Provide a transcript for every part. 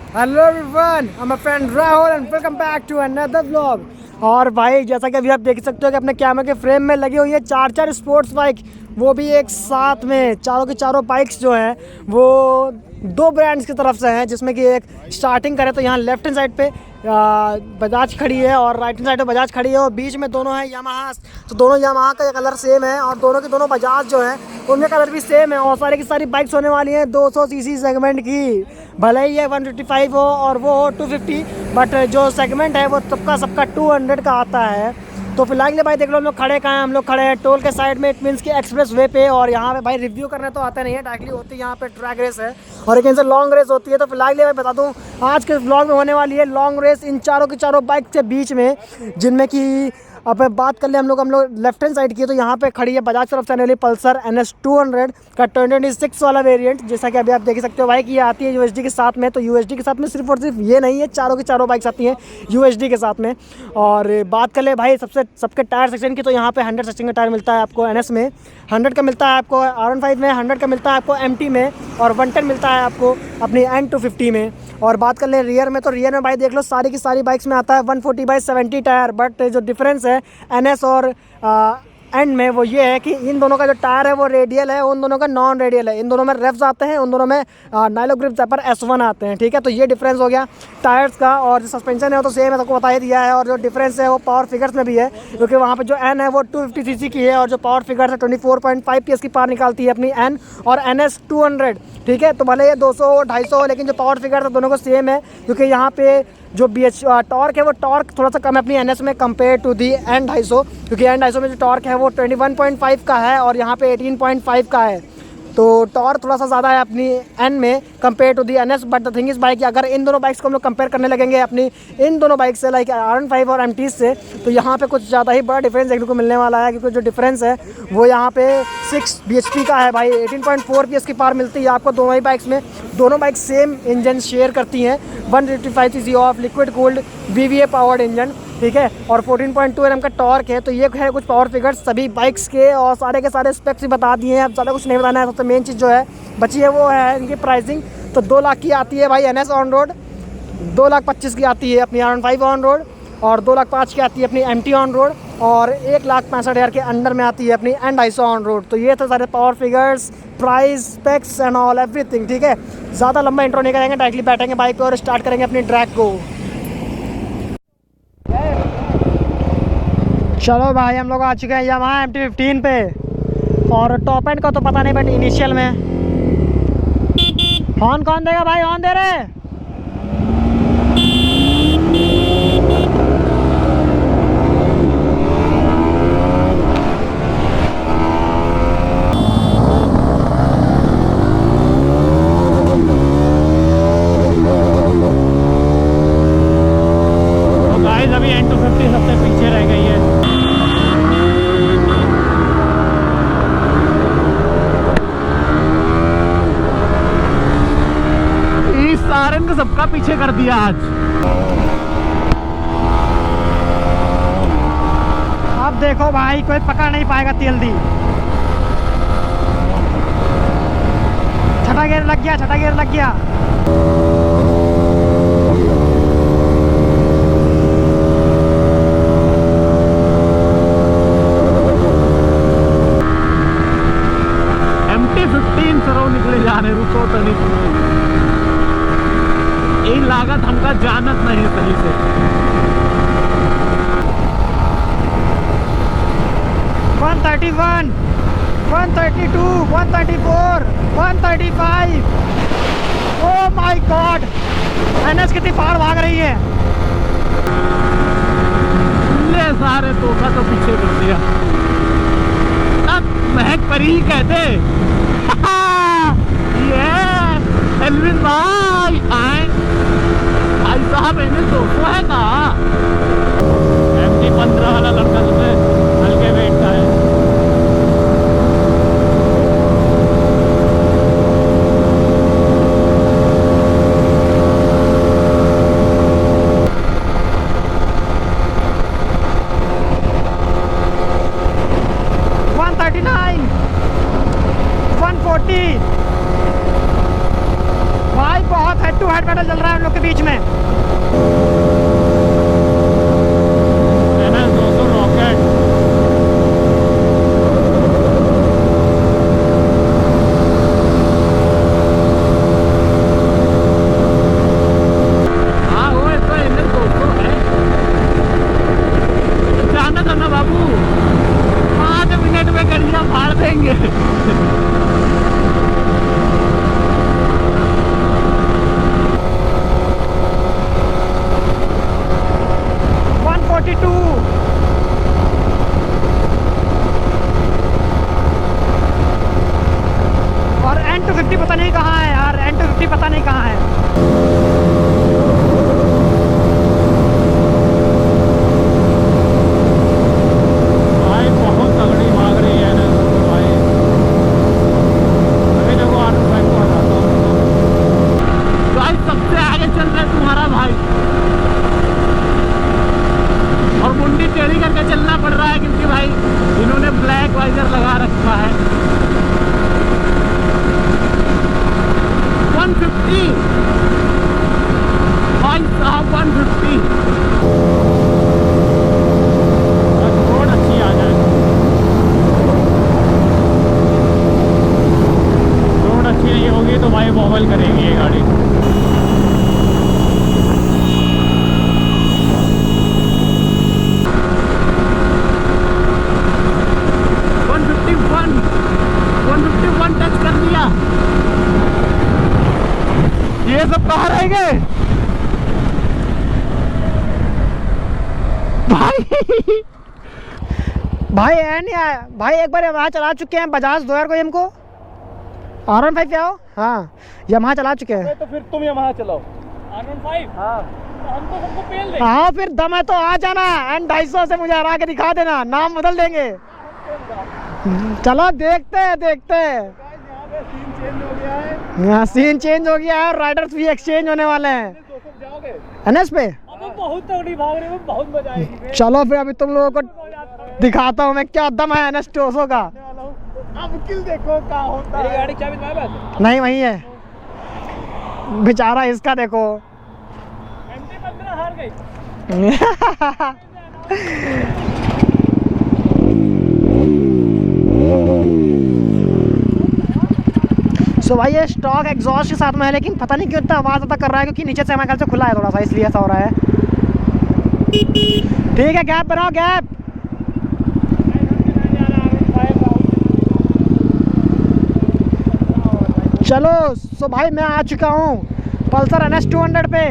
Hello everyone, I am friend Rahul and welcome back to another vlog. और भाई जैसा कि अभी आप देख सकते हो कि अपने कैमरे के फ्रेम में लगी हुई है चार स्पोर्ट्स बाइक, वो भी एक साथ में। चारों की चारों बाइक्स जो हैं वो दो ब्रांड्स की तरफ से हैं, जिसमें कि एक स्टार्टिंग करें तो यहाँ लेफ्ट हैंड साइड पे बजाज खड़ी है और राइट हैंड साइड पे बजाज खड़ी है और बीच में दोनों है यामाहा। तो दोनों यामाहा का कलर सेम है और दोनों के दोनों बजाज जो हैं उनका कलर भी सेम है। और सारी की सारी बाइक्स होने वाली हैं 200 सीसी सेगमेंट की। भले ही ये 155 हो और वो हो 250, बट जो सेगमेंट है वो सबका 200 का आता है। तो फिलहाल के भाई देख लो हम लोग खड़े कहाँ हैं। हम लोग खड़े हैं टोल के साइड में, इट मीन्स की एक्सप्रेस वे पे। और यहाँ पे भाई रिव्यू करने तो आता नहीं है, डायरेक्टली होती है यहाँ पे ट्रैक रेस है और एक इनसे लॉन्ग रेस होती है। तो फिलहाल के भाई बता दूँ आज के व्लॉग में होने वाली है लॉन्ग रेस इन चारों की चारों बाइक के बीच में, जिनमें कि अब बात कर ले हम लोग लेफ्ट हैंड साइड की। तो यहाँ पे खड़ी है बजाज तरफ से आने वाली पल्सर NS 200 का 2026 वाला वेरिएंट। जैसा कि अभी आप देख सकते हो भाई कि ये आती है USD के साथ में। तो USD के साथ में सिर्फ और सिर्फ ये नहीं है, चारों की चारों बाइक्स आती हैं USD के साथ में। और बात कर ले भाई सबके टायर सेक्शन की, तो यहाँ पे 100 सेक्शन का टायर मिलता है आपको NS में, 100 का मिलता है आपको R15 में, 100 का मिलता है आपको MT में और 110 मिलता है आपको अपनी N250 में। और बात कर ले रियर में, तो रियर में भाई देख लो सारी की सारी बाइक्स में आता है 140/70 टायर। बट जो डिफरेंस है NS और एंड में वो ये है कि इन दोनों का जो टायर है वो रेडियल है, उन दोनों का नॉन रेडियल है। इन दोनों में रेफ्स आते हैं, उन दोनों में नाइलो ग्रिप पर S1 आते हैं। ठीक है, तो ये डिफरेंस हो गया टायर्स का। और जो सस्पेंशन है वो तो सेम है, सबको बता ही दिया है। और जो डिफरेंस है वो पावर फिगर्स में भी है, क्योंकि वहाँ पे जो N है वो 250 सीसी की है और जो पावर फिगर्स है 24.5 PS की पावर निकालती है अपनी N और NS 200। ठीक है, तो भले ये 200 250 हो, लेकिन जो पावर फिगर है दोनों को सेम है, क्योंकि यहाँ पे जो टॉर्क है वो टॉर्क थोड़ा सा कम है अपनी NS में कंपेयर टू दी N250, क्योंकि N250 में जो टॉर्क है वो 21.5 का है और यहाँ पे 18.5 का है। तो टॉर्क थोड़ा सा ज़्यादा है अपनी N में compare to the NS। But the thing is bike की अगर इन दोनों बाइक्स को हम लोग कंपेयर करने लगेंगे अपनी इन दोनों बाइक से, लाइक R15 और MT से, तो यहाँ पे कुछ ज़्यादा ही बड़ा डिफरेंस देखने को मिलने वाला है। क्योंकि जो डिफरेंस है वो यहाँ पे 6 bhp का है भाई, 18.4 PS की पावर मिलती है आपको दोनों ही बाइक्स में। दोनों बाइक सेम इंजन शेयर करती हैं, 155 cc of liquid cooled VVA powered engine. ठीक है, और 14.2 Nm का टॉर्क है। तो ये है कुछ पावर फिगर्स सभी बाइक्स के और सारे के सारे स्पेक्स भी बता दिए हैं। अब ज़्यादा कुछ नहीं बताना है। सबसे मेन चीज़ जो है बची है वो है इनकी प्राइसिंग। तो 2 लाख की आती है भाई NS ऑन रोड, 2,25,000 की आती है अपनी R15 ऑन रोड और 2,05,000 की आती है अपनी MT ऑन रोड और 1,65,000 के अंडर में आती है अपनी N250 ऑन रोड। तो ये तो सारे power figures, price, specs and all everything. ठीक है, ज़्यादा लंबा इंट्रो नहीं करेंगे, डायरेक्टली बैठेंगे बाइक पर और स्टार्ट करेंगे अपनी ट्रैक को। चलो भाई हम लोग आ चुके हैं यामाहा MT-15 पे और टॉप एंड का तो पता नहीं, बट इनिशियल में हॉर्न कौन देगा भाई? हॉर्न दे रहे तो गाइस अभी N250 सबसे पीछे रह गई है। सारन को सबका पीछे कर दिया आज। अब देखो भाई कोई पकड़ नहीं पाएगा जल्दी। छठा गियर लग गया, छठा गियर लग गया। MT-15 सरो निकले जाने, रुको तो नहीं, यही लागत हमका जानत नहीं सही से। One 131, 132, 134, 135। Oh my God, NS कितनी पार भाग रही है। ले सारे तोहफा तो पीछे कर दिया। अब महक परी ही कहते ये एलविन भाई भाई साहब इन्हें तो है ना MT-15 वाला लड़का सबसे हल्के वेट का है। फाइट बैटल चल रहा है हम लोग के बीच में। और N250 पता नहीं कहाँ है यार, N250 पता नहीं कहाँ है। भाई बहुत तगड़ी भाग रही है ना भाई। अभी देखो R15 को हटाता हूँ। भाई सबसे आगे चल रहा है तुम्हारा भाई, और मुंडी टेढ़ी करके चलना पड़ रहा है क्योंकि भाई इन्होंने ब्लैक वाइजर लगा रखा है। 150 भाई साहब 150। रोड अच्छी आ जाए, रोड अच्छी नहीं होगी तो भाई बॉबल करेगी ये गाड़ी। टच कर दिया। ये सब कहाँ रह गए भाई? भाई है नहीं आया भाई, एक बार वहाँ चला चुके हैं बजाज 2000 को हमको। R15 पे आओ। हाँ यमहा चला चुके हैं। तो फिर तुम यमहा चलाओ R15। हाँ तो हम तो सबको पेल देंगे। हाँ फिर दम है तो आ जाना, N250 से मुझे हरा के दिखा देना, नाम बदल देंगे। चलो देखते हैं देखते हैं। यहाँ सीन चेंज हो गया है और राइडर्स भी एक्सचेंज होने वाले हैं NS पे। बहुत तगड़ी भाग रही है, बहुत मजा आएगी। चलो फिर अभी तुम लोगों को दिखाता हूँ मैं क्या दम है NS 200 का। अब किल देखो क्या होता है। गाड़ी चाबी तुम्हारे पास नहीं वही है बेचारा, इसका देखो। MT-15 हार गई। सो भाई ये स्टॉक एग्जॉस्ट के साथ में है, लेकिन पता नहीं क्यों इतना आवाज़ ज़्यादा कर रहा है, क्योंकि नीचे से हमारे ख्याल से खुला है थोड़ा सा, इसलिए ऐसा हो रहा है। ठीक है गैप बनाओ गैप। चलो सो भाई मैं आ चुका हूँ पल्सर NS 200 पे।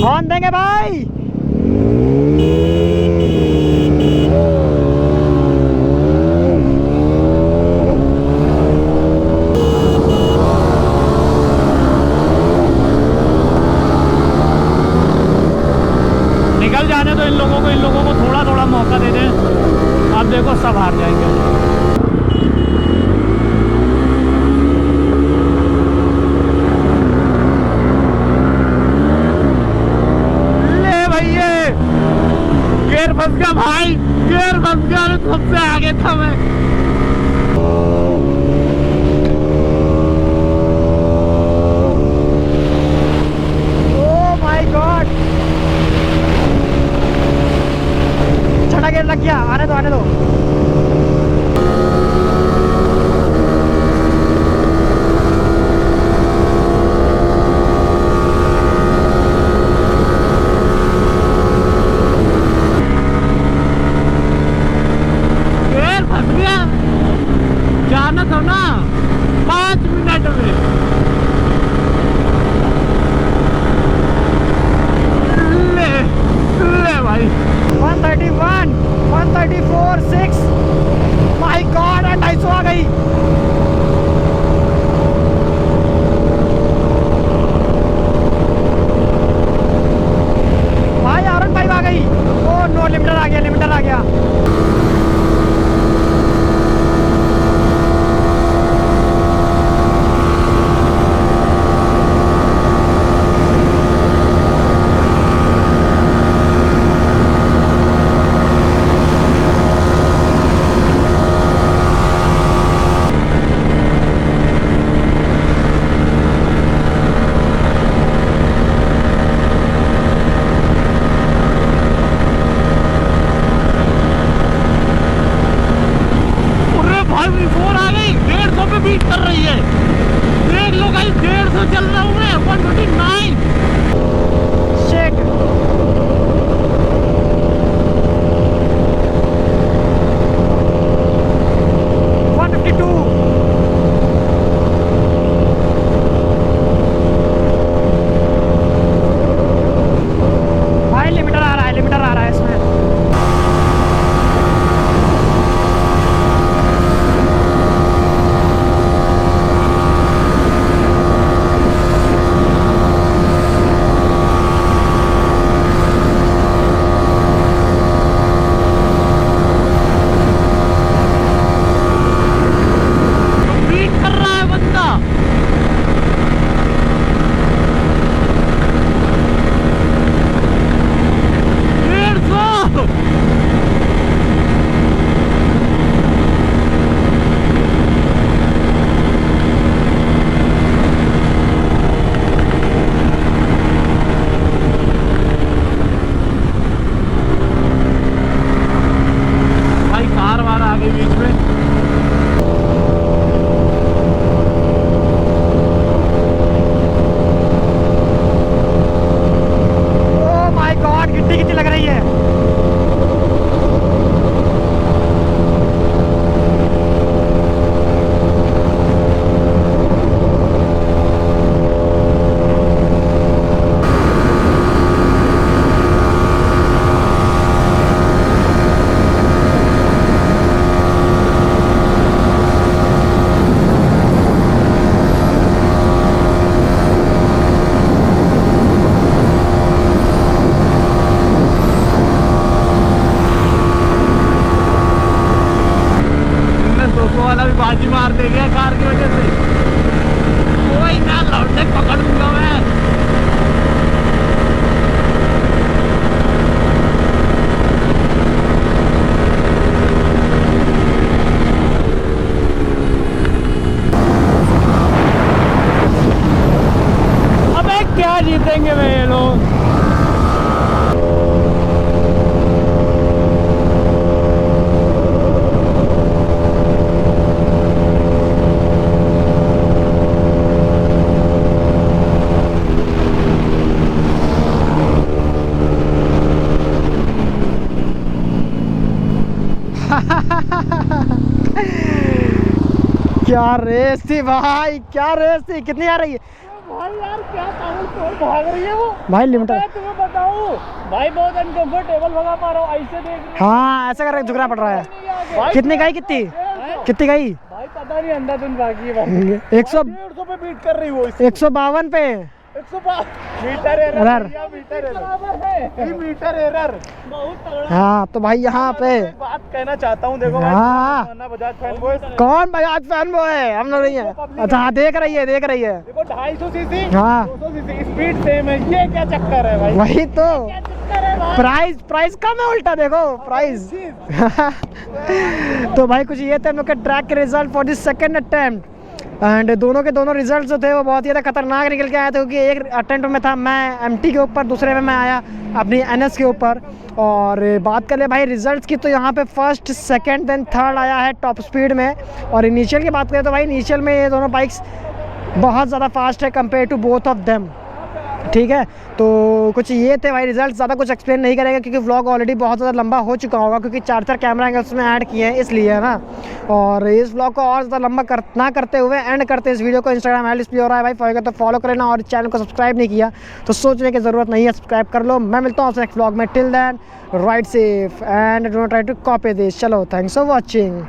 हॉर्न देंगे भाई। निकल जाने तो इन लोगों को थोड़ा थोड़ा मौका दे दें। आप देखो सब हार जाएंगे। ले भैया गियर फंस गया भाई, गियर फंस गया, सबसे आगे था मैं। ओह माय गॉड, छठा गियर लग गया। आने दो आने दो। गियर फंस गया। देंगे वे ये लोग। क्या रेस थी भाई, क्या रेस थी। कितनी आ रही है भाई यार, क्या भाग रही है वो भाई लिमिटर। मैं तुम्हें बताऊं भाई, बहुत अनकंफर्टेबल भगा पा रहा हूँ ऐसे देख रहे हाँ ऐसा करके झुकना पड़ रहा है। भाई, कितनी गई, कितनी कितनी गई भाई पता नहीं, अंधाधुंध भागी है भाई। 100 150 पे बीट कर रही वो, 152 पे 105 meter error, error. Meter error, meter error बहुत तगड़ा। हाँ तो भाई यहाँ पे एक बात कहना चाहता हूँ, देखो भाई, हाँ। वरना बजाज फैन बॉय, कौन बजाज फैन बॉय है, हम लोग नहीं है। अच्छा हाँ, देख रही है देख रही है। देखो 250 सीसी, हाँ 200 सीसी, स्पीड सेम है, ये क्या चक्कर है भाई, वही तो, क्या चक्कर है भाई? प्राइस प्राइस कम है उल्टा, देखो प्राइस। तो भाई कुछ ये थे हम लोग के ट्रैक के result for this second attempt. And दोनों के दोनों रिजल्ट जो थे वो बहुत ही ज़्यादा खतरनाक निकल के आए थे, क्योंकि एक अटेम्प्ट में था मैं एमटी के ऊपर, दूसरे में मैं आया अपनी एनएस के ऊपर। और बात कर ले भाई रिजल्ट्स की, तो यहाँ पे फर्स्ट सेकंड देन थर्ड आया है टॉप स्पीड में। और इनिशियल की बात करें तो भाई इनिशियल में ये दोनों बाइक्स बहुत ज़्यादा फास्ट है compare to both of them, ठीक है। तो कुछ ये थे भाई रिजल्ट, ज़्यादा कुछ एक्सप्लेन नहीं करेंगे क्योंकि व्लॉग ऑलरेडी बहुत ज़्यादा लंबा हो चुका होगा, क्योंकि 4 कैमरा एंगल्स में ऐड किए हैं इसलिए, है ना। और इस व्लॉग को और ज़्यादा लंबा ना करते हुए एंड करते इस वीडियो को। इंस्टाग्राम हैंडल डिस्प्ले हो रहा है भाई, फॉलो तो फॉलो कर लेना, और चैनल को सब्सक्राइब नहीं किया तो सोचने की ज़रूरत नहीं है, सब्सक्राइब कर लो। मैं मिलता हूँ आपसे नेक्स्ट व्लॉग में, till then ride safe and don't try to copy this. चलो थैंक्स फॉर वॉचिंग।